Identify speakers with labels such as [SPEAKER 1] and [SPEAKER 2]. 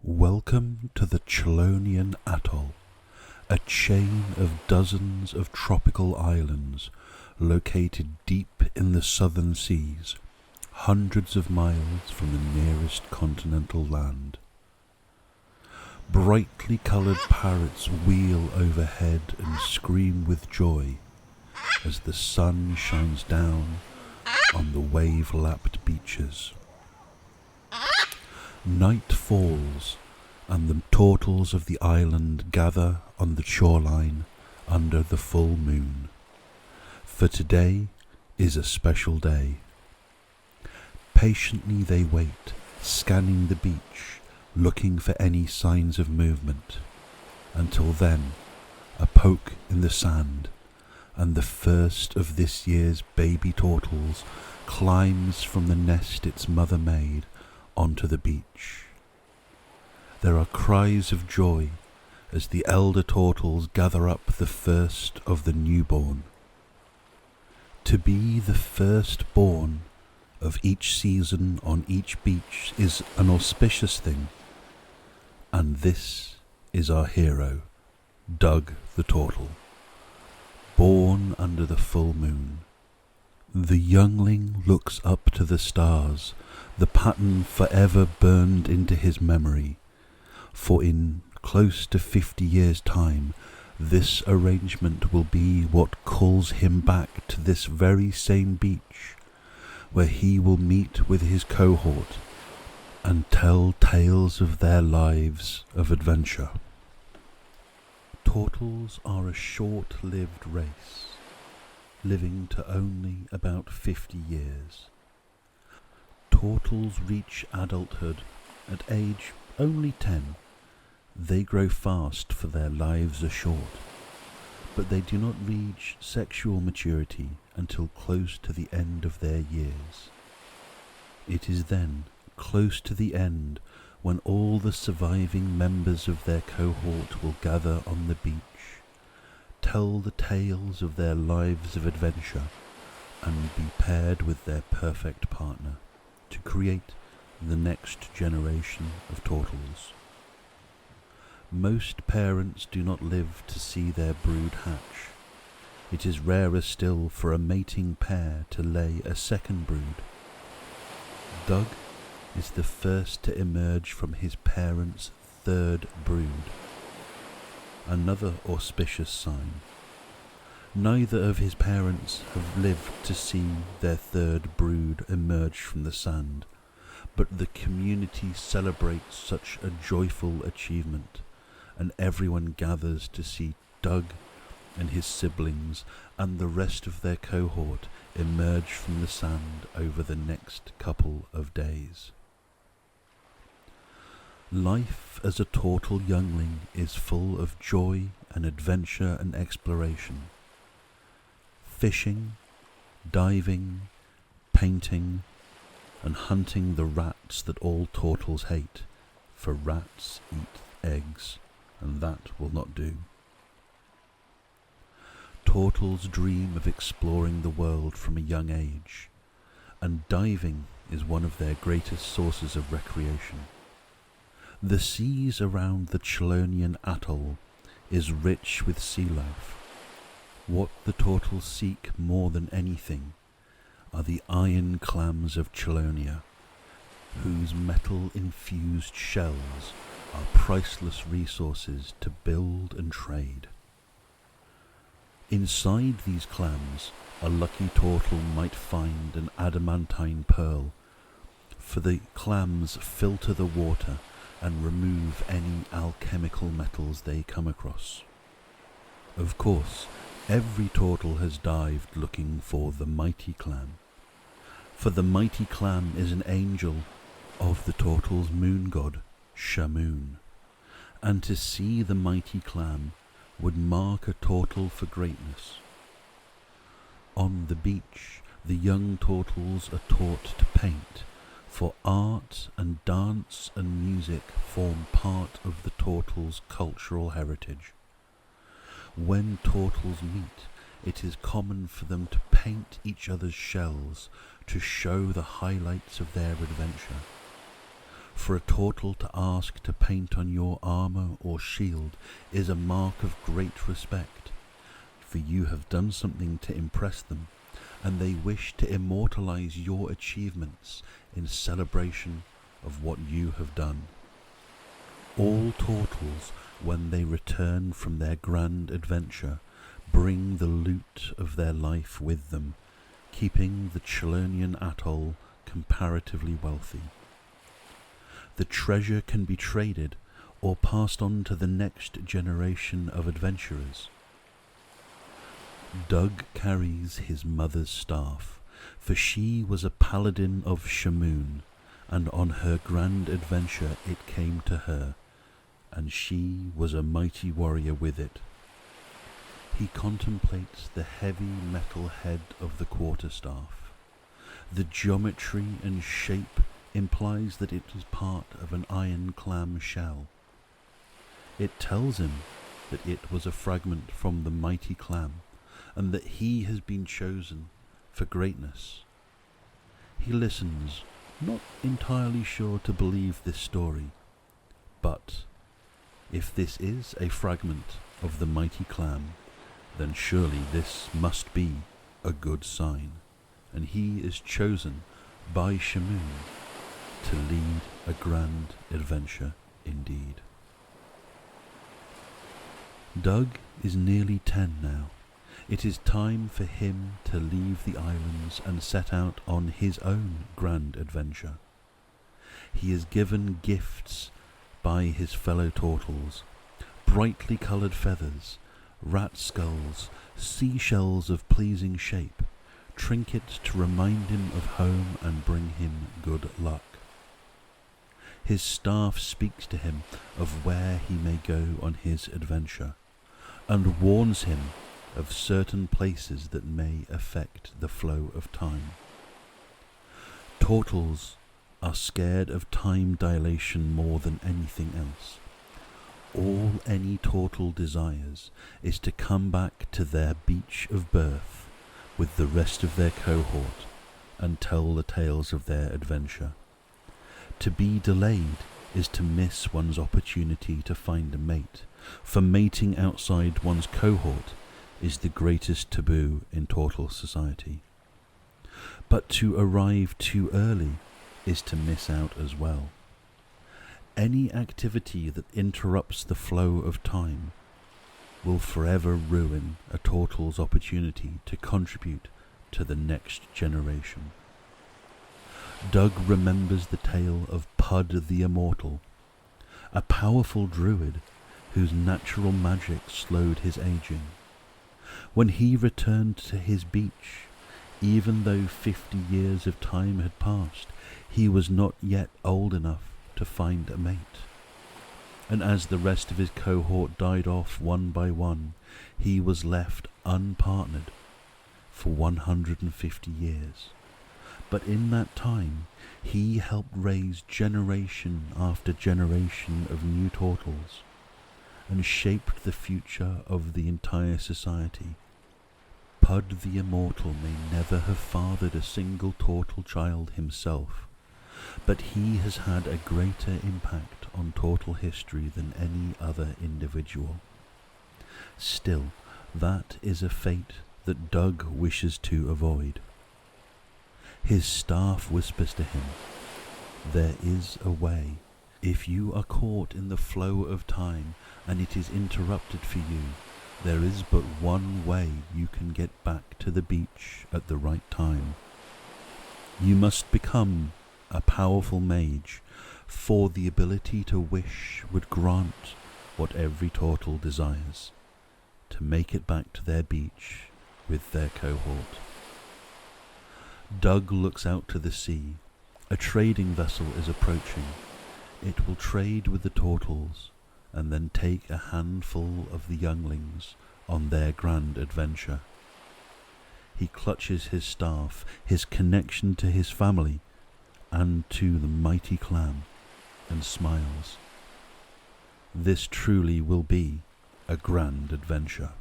[SPEAKER 1] Welcome to the Chelonian Atoll, a chain of dozens of tropical islands located deep in the southern seas, hundreds of miles from the nearest continental land. Brightly coloured parrots wheel overhead and scream with joy as the sun shines down on the wave-lapped beaches. Night falls, and the tortles of the island gather on the shoreline under the full moon. For today is a special day. Patiently they wait, scanning the beach, looking for any signs of movement. Until then, a poke in the sand, and the first of this year's baby tortles climbs from the nest its mother made onto the beach. There are cries of joy as the elder tortles gather up the first of the newborn. To be the firstborn of each season on each beach is an auspicious thing, and this is our hero, Doug the Tortle, born under the full moon. The youngling looks up to the stars, the pattern forever burned into his memory, for in close to 50 years' time this arrangement will be what calls him back to this very same beach, where he will meet with his cohort and tell tales of their lives of adventure. Tortles are a short-lived race, living to only about 50 years. Tortles reach adulthood at age only 10. They grow fast, for their lives are short, but they do not reach sexual maturity until close to the end of their years. It is then, close to the end, when all the surviving members of their cohort will gather on the beach, tell the tales of their lives of adventure, and be paired with their perfect partner to create the next generation of tortles. Most parents do not live to see their brood hatch. It is rarer still for a mating pair to lay a second brood. Doug is the first to emerge from his parents' third brood. Another auspicious sign. Neither of his parents have lived to see their third brood emerge from the sand, but the community celebrates such a joyful achievement, and everyone gathers to see Doug and his siblings and the rest of their cohort emerge from the sand over the next couple of days. Life as a tortle youngling is full of joy and adventure and exploration. Fishing, diving, painting, and hunting the rats that all tortles hate, for rats eat eggs, and that will not do. Tortles dream of exploring the world from a young age, and diving is one of their greatest sources of recreation. The seas around the Chelonian Atoll is rich with sea life. What the tortles seek more than anything are the iron clams of Chelonia, whose metal-infused shells are priceless resources to build and trade. Inside these clams, a lucky tortle might find an adamantine pearl, for the clams filter the water and remove any alchemical metals they come across. Of course, every tortle has dived looking for the mighty clam, for the mighty clam is an angel of the tortle's moon god, Shamoon, and to see the mighty clam would mark a tortle for greatness. On the beach, the young tortles are taught to paint, for art and dance and music form part of the tortle's cultural heritage. When tortles meet, it is common for them to paint each other's shells to show the highlights of their adventure. For a Tortle to ask to paint on your armour or shield is a mark of great respect, for you have done something to impress them, and they wish to immortalise your achievements in celebration of what you have done. All Tortles, when they return from their grand adventure, bring the loot of their life with them, keeping the Chelonian atoll comparatively wealthy. The treasure can be traded or passed on to the next generation of adventurers. Doug carries his mother's staff, for she was a paladin of Shamoon, and on her grand adventure it came to her, and she was a mighty warrior with it. He contemplates the heavy metal head of the quarterstaff. The geometry and shape implies that it is part of an iron clam shell. It tells him that it was a fragment from the mighty clam, and that he has been chosen for greatness. He listens, not entirely sure to believe this story, but if this is a fragment of the mighty clam, then surely this must be a good sign, and he is chosen by Shamoon to lead a grand adventure indeed. Doug is nearly 10 now. It is time for him to leave the islands and set out on his own grand adventure. He is given gifts by his fellow Tortles, brightly coloured feathers, rat skulls, seashells of pleasing shape, trinkets to remind him of home and bring him good luck. His staff speaks to him of where he may go on his adventure, and warns him of certain places that may affect the flow of time. Tortles are scared of time dilation more than anything else. All any Tortle desires is to come back to their beach of birth with the rest of their cohort and tell the tales of their adventure. To be delayed is to miss one's opportunity to find a mate, for mating outside one's cohort is the greatest taboo in Tortle society. But to arrive too early is to miss out as well. Any activity that interrupts the flow of time will forever ruin a Tortle's opportunity to contribute to the next generation. Doug remembers the tale of Pud the Immortal, a powerful druid whose natural magic slowed his aging. When he returned to his beach, even though 50 years of time had passed, he was not yet old enough to find a mate. And as the rest of his cohort died off one by one, he was left unpartnered for 150 years. But in that time, he helped raise generation after generation of new Tortles, and shaped the future of the entire society. Pud the Immortal may never have fathered a single Tortle child himself, but he has had a greater impact on Tortle history than any other individual. Still, that is a fate that Doug wishes to avoid. His staff whispers to him, "There is a way. If you are caught in the flow of time and it is interrupted for you, there is but one way you can get back to the beach at the right time. You must become a powerful mage, for the ability to wish would grant what every Tortle desires, to make it back to their beach with their cohort." Doug looks out to the sea. A trading vessel is approaching. It will trade with the Tortles, and then take a handful of the younglings on their grand adventure. He clutches his staff, his connection to his family, and to the mighty clan, and smiles. This truly will be a grand adventure.